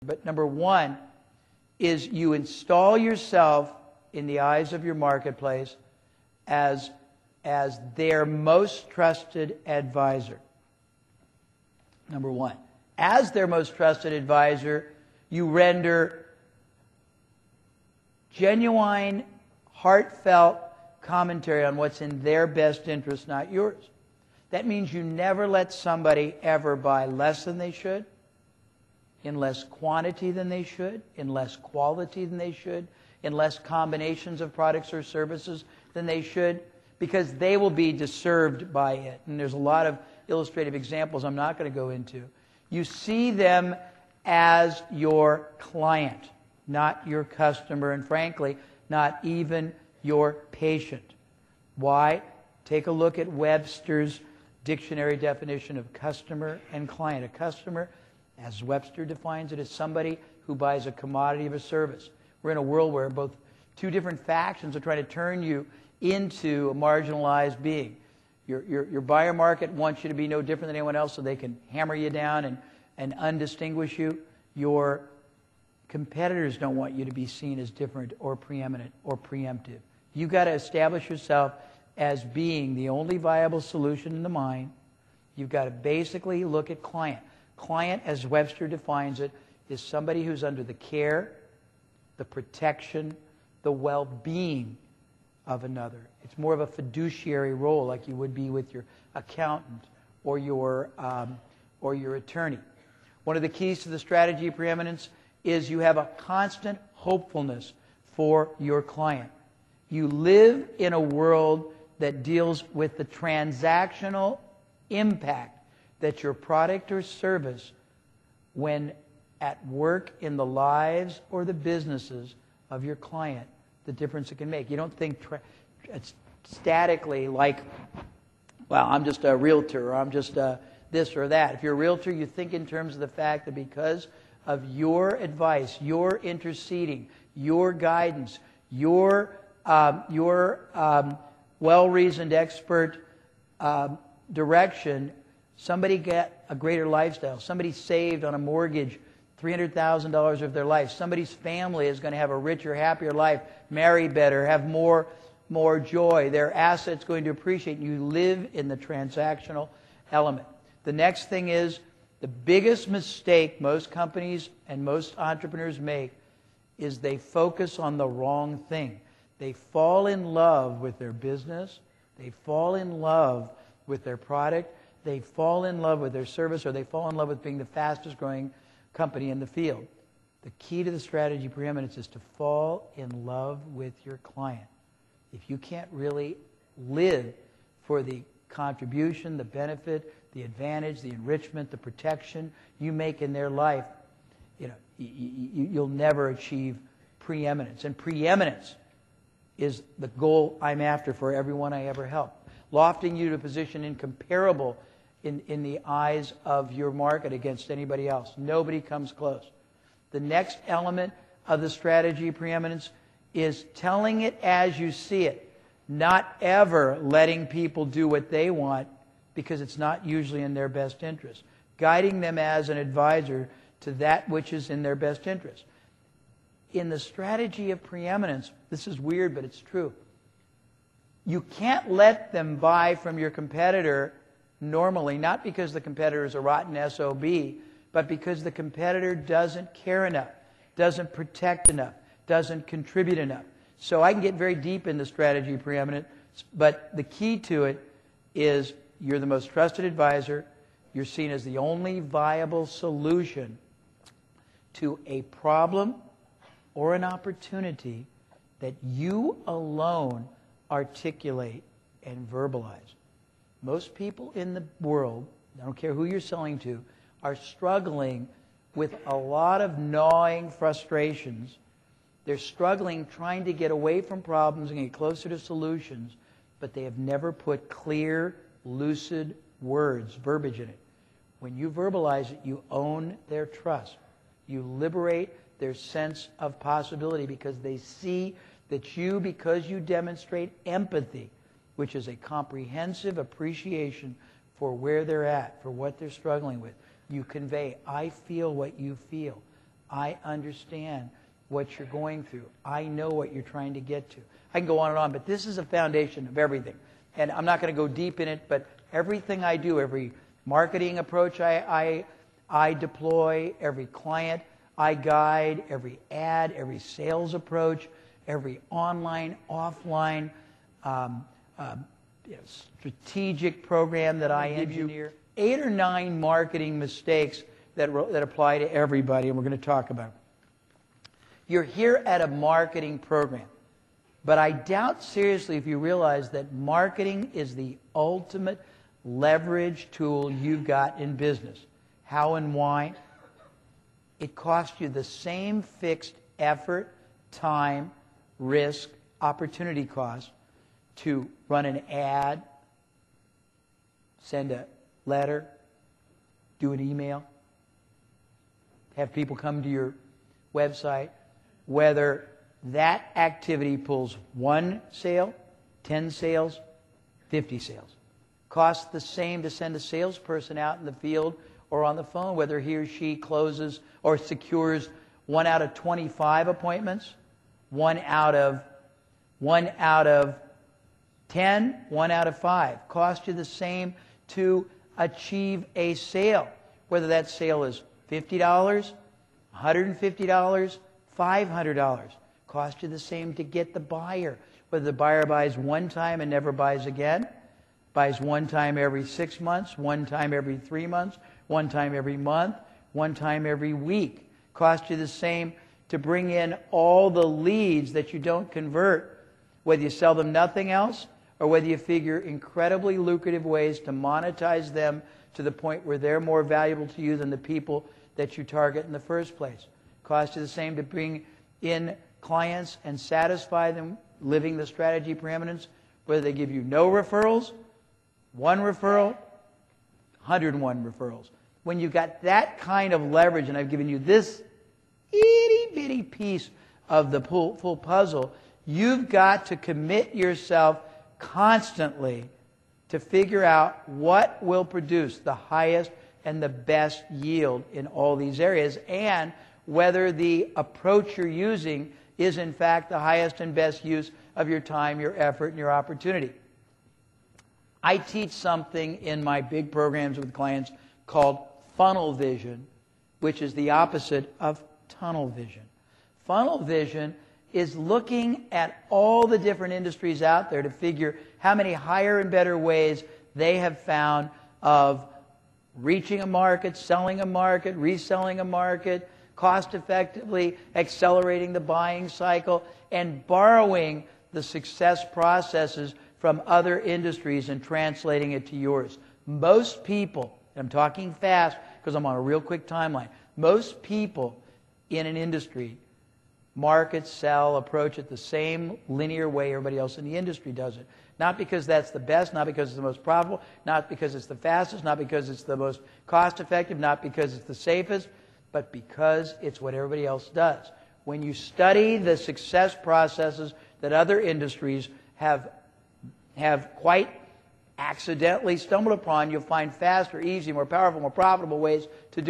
But number one is you install yourself in the eyes of your marketplace as their most trusted advisor. Number one. As their most trusted advisor, you render genuine, heartfelt commentary on what's in their best interest, not yours. That means you never let somebody ever buy less than they should, in less quantity than they should, in less quality than they should, in less combinations of products or services than they should, because they will be disturbed by it. And there's a lot of illustrative examples I'm not going to go into. You see them as your client, not your customer, and frankly, not even your patient. Why? Take a look at Webster's dictionary definition of customer and client. A customer, as Webster defines it, is somebody who buys a commodity of a service. We're in a world where both two different factions are trying to turn you into a marginalized being. Your buyer market wants you to be no different than anyone else so they can hammer you down and undistinguish you. Your competitors don't want you to be seen as different or preeminent or preemptive. You've got to establish yourself as being the only viable solution in the mind. You've got to basically look at client. Client, as Webster defines it, is somebody who's under the care, the protection, the well-being of another. It's more of a fiduciary role, like you would be with your accountant or your attorney. One of the keys to the strategy of preeminence is you have a constant hopefulness for your client. You live in a world that deals with the transactional impact that your product or service, when at work in the lives or the businesses of your client, the difference it can make. You don't think statically like, well, I'm just a realtor, or I'm just this or that. If you're a realtor, you think in terms of the fact that because of your advice, your interceding, your guidance, your well-reasoned expert direction, somebody get a greater lifestyle. Somebody saved on a mortgage $300,000 of their life. Somebody's family is going to have a richer, happier life, marry better, have more joy. Their assets going to appreciate. You live in the transactional element. The next thing is, the biggest mistake most companies and most entrepreneurs make is they focus on the wrong thing. They fall in love with their business. They fall in love with their product. They fall in love with their service, or they fall in love with being the fastest growing company in the field. The key to the strategy preeminence is to fall in love with your client. If you can't really live for the contribution, the benefit, the advantage, the enrichment, the protection you make in their life, you'll never achieve preeminence. And preeminence is the goal I'm after for everyone I ever help. Lofting you to a position incomparable in the eyes of your market against anybody else. Nobody comes close. The next element of the strategy of preeminence is telling it as you see it, not ever letting people do what they want because it's not usually in their best interest. Guiding them as an advisor to that which is in their best interest. In the strategy of preeminence, this is weird, but it's true. You can't let them buy from your competitor normally, not because the competitor is a rotten SOB, but because the competitor doesn't care enough, doesn't protect enough, doesn't contribute enough. So I can get very deep in the strategy of preeminence, but the key to it is you're the most trusted advisor. You're seen as the only viable solution to a problem or an opportunity that you alone articulate and verbalize. Most people in the world, I don't care who you're selling to, are struggling with a lot of gnawing frustrations. They're struggling trying to get away from problems and get closer to solutions, but they have never put clear, lucid words, verbiage in it. When you verbalize it, you own their trust. You liberate their sense of possibility because they see that you, because you demonstrate empathy, which is a comprehensive appreciation for where they're at, for what they're struggling with. You convey, I feel what you feel. I understand what you're going through. I know what you're trying to get to. I can go on and on, but this is a foundation of everything. And I'm not going to go deep in it, but everything I do, every marketing approach I deploy, every client I guide, every ad, every sales approach, every online, offline, strategic program that I engineer. 8 or 9 marketing mistakes that apply to everybody, and we're going to talk about them. You're here at a marketing program, but I doubt seriously if you realize that marketing is the ultimate leverage tool you've got in business. How and why? It costs you the same fixed effort, time, risk, opportunity cost to run an ad, send a letter, do an email, have people come to your website, whether that activity pulls 1 sale, 10 sales, 50 sales. Costs the same to send a salesperson out in the field or on the phone, whether he or she closes or secures 1 out of 25 appointments, 1 out of 10, 1 out of 5. Costs you the same to achieve a sale, whether that sale is $50, $150, $500. Costs you the same to get the buyer, whether the buyer buys 1 time and never buys again, buys 1 time every 6 months, 1 time every 3 months, 1 time every month, 1 time every week. Costs you the same to bring in all the leads that you don't convert, whether you sell them nothing else or whether you figure incredibly lucrative ways to monetize them to the point where they're more valuable to you than the people that you target in the first place. Costs you the same to bring in clients and satisfy them living the strategy preeminence, whether they give you no referrals, 1 referral, 101 referrals. When you've got that kind of leverage, and I've given you this itty-bitty piece of the full puzzle, you've got to commit yourself constantly to figure out what will produce the highest and the best yield in all these areas, and whether the approach you're using is in fact the highest and best use of your time, your effort, and your opportunity. I teach something in my big programs with clients called funnel vision, which is the opposite of tunnel vision. Funnel vision is looking at all the different industries out there to figure how many higher and better ways they have found of reaching a market, selling a market, reselling a market, cost effectively accelerating the buying cycle, and borrowing the success processes from other industries and translating it to yours. Most people, and I'm talking fast because I'm on a real quick timeline, most people in an industry market, sell, approach it the same linear way everybody else in the industry does it. Not because that's the best, not because it's the most profitable, not because it's the fastest, not because it's the most cost-effective, not because it's the safest, but because it's what everybody else does. When you study the success processes that other industries have quite accidentally stumbled upon, you'll find faster, easier, more powerful, more profitable ways to do it.